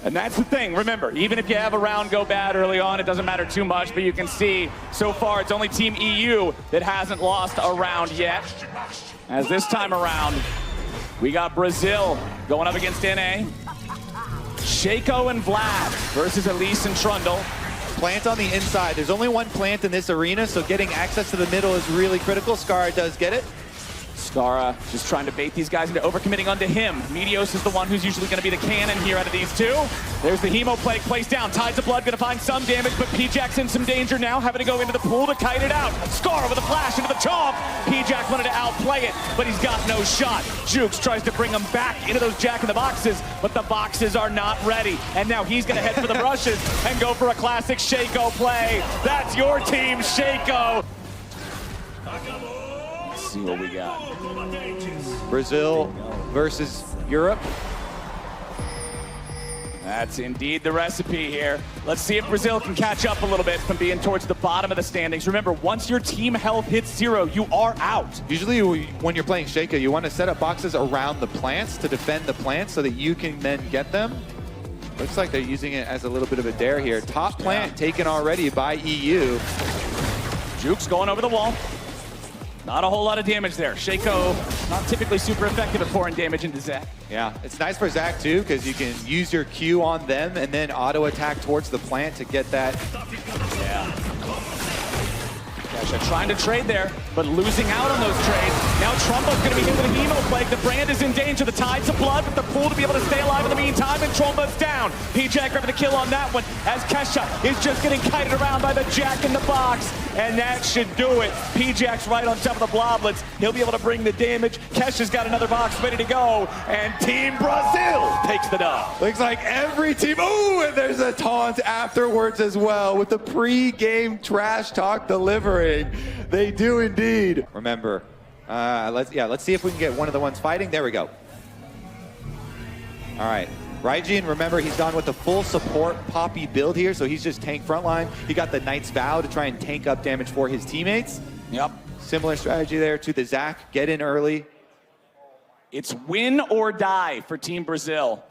And that's the thing, remember, even if you have a round go bad early on, it doesn't matter too much, but you can see so far it's only Team EU that hasn't lost a round yet. As this time around, we got Brazil going up against NA. Shaco and Vlad versus Elise and Trundle. Plant on the inside. There's only one plant in this arena, so getting access to the middle is really critical. Skara does get it. Skara just trying to bait these guys into overcommitting onto him. Meteos is the one who's usually going to be the cannon here out of these two. There's the Hemo Plague placed down. Tides of Blood going to find some damage, but Pijack's in some danger now, having to go into the pool to kite it out. Skara with a flash into the chomp. Pijack wanted to outplay it, but he's got no shot. Jukes tries to bring him back into those Jack-in-the-Boxes, but the boxes are not ready. And now he's going to head for the brushes and go for a classic Shaco play. That's your team, Shaco. See what we got. Brazil versus Europe. That's indeed the recipe here. Let's see if Brazil can catch up a little bit from being towards the bottom of the standings. Remember, once your team health hits 0, you are out. Usually when you're playing Shaco, you want to set up boxes around the plants to defend the plants so that you can then get them. Looks like they're using it as a little bit of a dare here. Top plant taken already by EU. Jukes going over the wall. Not a whole lot of damage there. Shaco, not typically super effective at pouring damage into Zach. Yeah, it's nice for Zach too, because you can use your Q on them and then auto attack towards the plant to get that. Yeah. Kesha trying to trade there, but losing out on those trades. Now Trumbo's going to be hit with a Hemo Plague. The brand is in danger. The Tides of Blood with the pool to be able to stay alive in the meantime, and Trumbo's down. Pijack grabbing the kill on that one as Kesha is just getting kited around by the Jack-in-the-Box, and that should do it. Pijack's right on top of the Bloblets. He'll be able to bring the damage. Kesha's got another box ready to go, and Team Brazil takes the dub. Looks like every team. Ooh, and there's a taunt afterwards as well with the pre-game trash talk delivering. They do indeed. Remember, let's see if we can get one of the ones fighting. There we go. All right. Raijin, remember, he's gone with the full support Poppy build here, so he's just tank frontline. He got the Knight's Vow to try and tank up damage for his teammates. Yep. Similar strategy there to the Zach. Get in early. It's win or die for Team Brazil.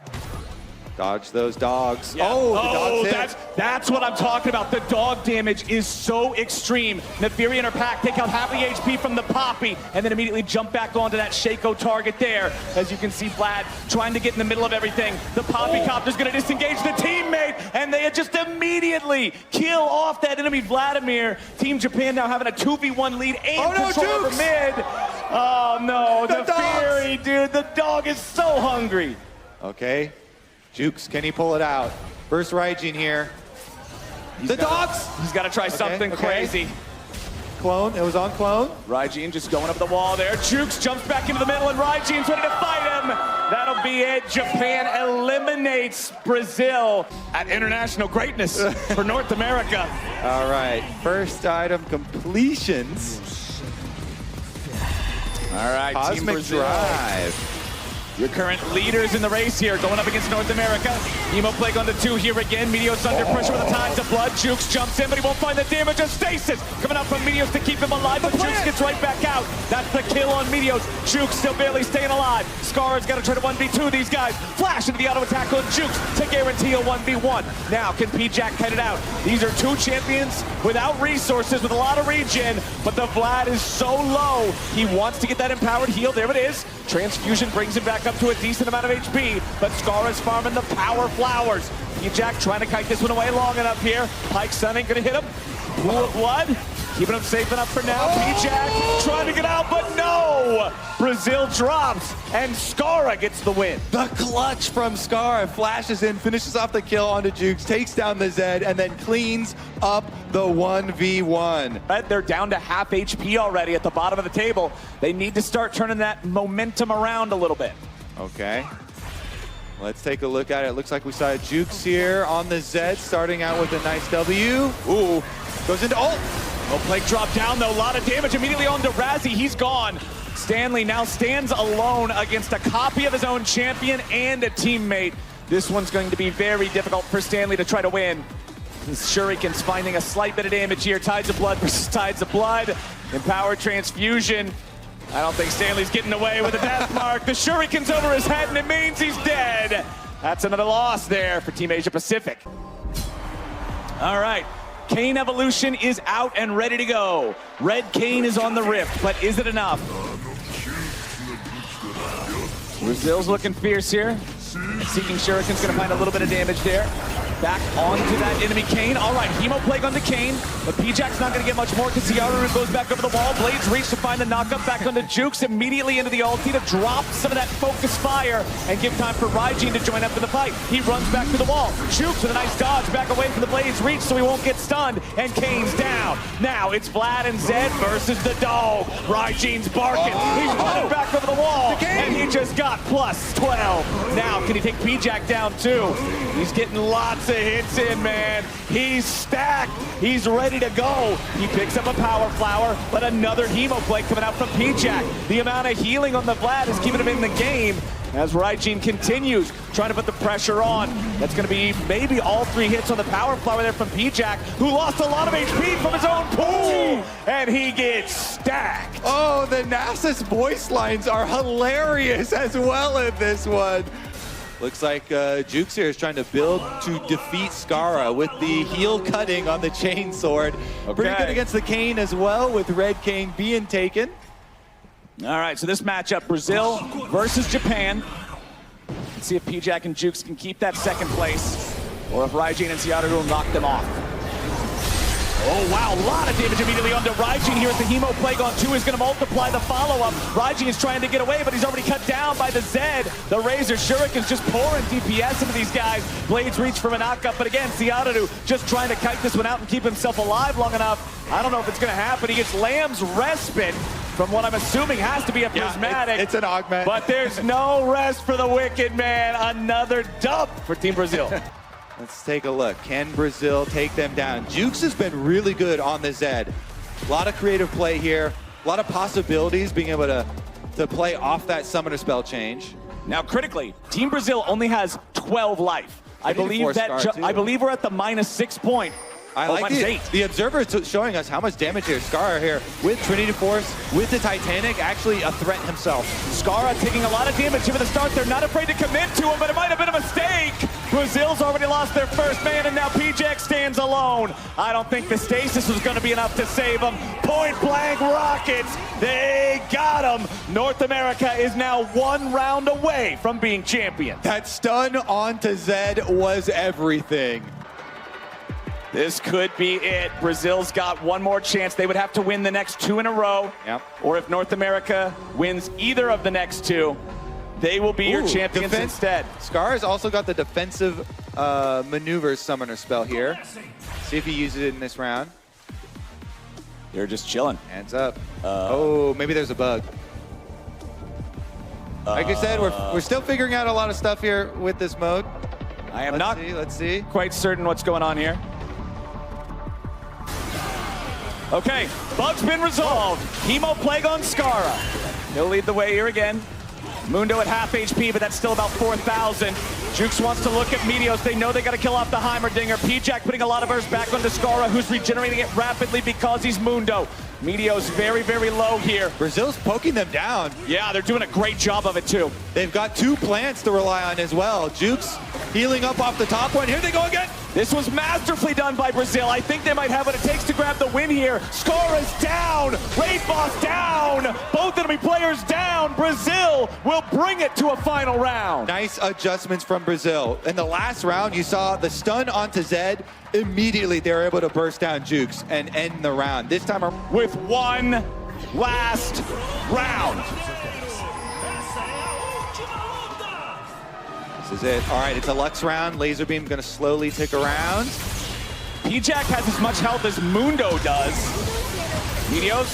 Dodge those dogs. Yeah. Oh, the dogs that's what I'm talking about. The dog damage is so extreme. Nefiri and her pack take out half the HP from the Poppy and then immediately jump back onto that Shaco target there. As you can see, Vlad trying to get in the middle of everything. The Poppy Copter's going to disengage the teammate, and they just immediately kill off that enemy Vladimir. Team Japan now having a 2v1 lead and control over mid. Oh no, the Fury, dude. The dog is so hungry. Okay. Jukes, can he pull it out? First Raijin here. The dogs! He's got to try something crazy. Clone, it was on Clone. Raijin just going up the wall there. Jukes jumps back into the middle, and Raijin's ready to fight him. That'll be it. Japan eliminates Brazil at international greatness for North America. All right, first item completions. All right, Cosmic Team Brazil. Drive. Your current leaders in the race here, going up against North America. Hemo Plague on the 2 here again. Meteos under pressure with the Tides of Blood. Jukes jumps in, but he won't find the damage. A stasis coming up from Meteos to keep him alive, but Jukes gets right back out. That's the kill on Meteos. Jukes still barely staying alive. Skara's got to try to 1v2 these guys. Flash into the auto attack on Jukes to guarantee a 1v1. Now can Pijack cut it out? These are 2 champions without resources, with a lot of regen, but the Vlad is so low. He wants to get that empowered heal. There it is. Transfusion brings him back up to a decent amount of HP, but Skara's farming the power flowers. Pijack trying to kite this one away long enough here. Pike's Sun ain't gonna hit him. Pool of blood, keeping him safe enough for now. Pijack trying to get out, but no! Brazil drops, and Skara gets the win. The clutch from Skara flashes in, finishes off the kill onto Jukes, takes down the Zed, and then cleans up the 1v1. They're down to half HP already at the bottom of the table. They need to start turning that momentum around a little bit. Okay. Let's take a look at it. It looks like we saw Jukes here on the Zed, starting out with a nice W. Ooh, goes into ult. Oh, Plague drop down though, a lot of damage immediately onto Razzie. He's gone. Stanley now stands alone against a copy of his own champion and a teammate. This one's going to be very difficult for Stanley to try to win. Shuriken's finding a slight bit of damage here. Tides of Blood versus Tides of Blood. Empowered Transfusion. I don't think Stanley's getting away with a death mark. The Shuriken's over his head, and it means he's dead. That's another loss there for Team Asia Pacific. All right. Kane Evolution is out and ready to go. Red Kane is on the Rift, but is it enough? Brazil's looking fierce here. Seeking Shuriken's gonna find a little bit of damage there. Back onto that enemy Kane. All right, Hemo Plague onto Kane, but Pijack's not gonna get much more because Ciaru goes back over the wall. Blades reach to find the knockup back onto Jukes, immediately into the ulti to drop some of that focus fire and give time for Raijin to join up in the fight. He runs back to the wall. Jukes with a nice dodge back away from the Blades reach so he won't get stunned, and Kane's down. Now it's Vlad and Zed versus the dog. Raijin's barking. He's running back over the wall, and he just got plus 12. Now, can he take Pijack down too? He's getting lots of hits in, man. He's stacked. He's ready to go. He picks up a power flower, but another Hemo Plague coming out from Pijack. The amount of healing on the Vlad is keeping him in the game as Raijin continues trying to put the pressure on. That's going to be maybe all 3 hits on the power flower there from Pijack, who lost a lot of HP from his own pool, and he gets stacked. Oh, the Nasus voice lines are hilarious as well in this one. Looks like Jukes here is trying to build to defeat Skara with the heel cutting on the chain sword. Okay. Pretty good against the Kane as well, with Red Kane being taken. All right, so this matchup, Brazil versus Japan. Let's see if Pijack and Jukes can keep that second place, or if Raijin and Ciaru will knock them off. Oh, wow, a lot of damage immediately onto Raijin here as the Hemo Plague on 2 is going to multiply the follow-up. Raijin is trying to get away, but he's already cut down by the Zed. The Razor Shuriken's just pouring DPS into these guys. Blades reach for a knockup, but again, Ciaru just trying to kite this one out and keep himself alive long enough. I don't know if it's going to happen. He gets Lamb's Respite from what I'm assuming has to be a prismatic. It's an augment. But there's no rest for the Wicked Man. Another dub for Team Brazil. Let's take a look. Can Brazil take them down? Jukes has been really good on the Zed. A lot of creative play here. A lot of possibilities being able to play off that summoner spell change. Now, critically, Team Brazil only has 12 life. I believe we're at the -6 point. I like the Observer is showing us how much damage here. Skara here with Trinity Force, with the Titanic, actually a threat himself. Skara taking a lot of damage here at the start. They're not afraid to commit to him, but it might have been a mistake. Brazil's already lost their first man, and now Pijack stands alone. I don't think the stasis was going to be enough to save him. Point blank rockets. They got him. North America is now 1 round away from being champion. That stun onto Zed was everything. This could be it. Brazil's got one more chance. They would have to win the next 2 in a row. Yep. Or if North America wins either of the next 2, they will be your champions instead. Scar's also got the defensive maneuvers summoner spell here. See if he uses it in this round. They're just chilling. Hands up. Oh, maybe there's a bug. Like I said, we're still figuring out a lot of stuff here with this mode. I am let's see. Quite certain what's going on here. Okay, bug's been resolved. Hemo Plague on Skara. He'll lead the way here again. Mundo at half HP, but that's still about 4,000. Jukes wants to look at Meteos. They know they got to kill off the Heimerdinger. Pijack putting a lot of burst back onto Skara, who's regenerating it rapidly because he's Mundo. Meteos very, very low here. Brazil's poking them down. Yeah, they're doing a great job of it too. They've got 2 plants to rely on as well. Jukes healing up off the top one. Here they go again. This was masterfully done by Brazil. I think they might have what it takes to grab the win here. Skara's down. Raid Boss down. Both enemy players down. Brazil will bring it to a final round. Nice adjustments from Brazil. In the last round, you saw the stun onto Zed. Immediately, they were able to burst down Jukes and end the round. This time with one last round. This is it. All right, it's a Lux round. Laser Beam going to slowly tick around. Pijack has as much health as Mundo does. Meteos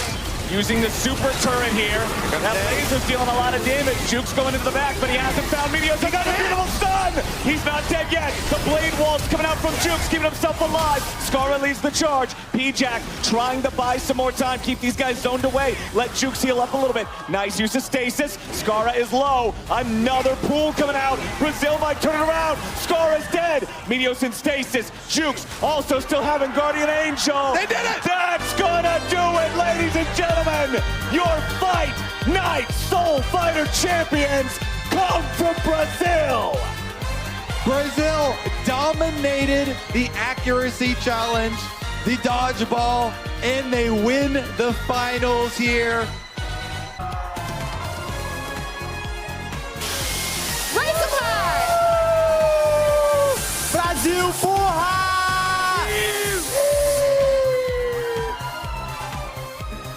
using the super turret here. That laser's dealing a lot of damage. Jukes going into the back, but he hasn't found Meteos. He got a beautiful stun! He's not dead yet. The blade wall's coming out from Jukes, keeping himself alive. Skara leads the charge. Pijack trying to buy some more time, keep these guys zoned away. Let Jukes heal up a little bit. Nice use of stasis. Skara is low. Another pool coming out. Brazil might turn it around. Skara's dead. Meteos in stasis. Jukes also still having Guardian Angel. They did it! That's gonna do it, ladies and gentlemen. Your Fight Night Soul Fighter champions come from Brazil. Brazil dominated the accuracy challenge, the dodgeball, and they win the finals here. Brasil, porra!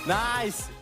Nice!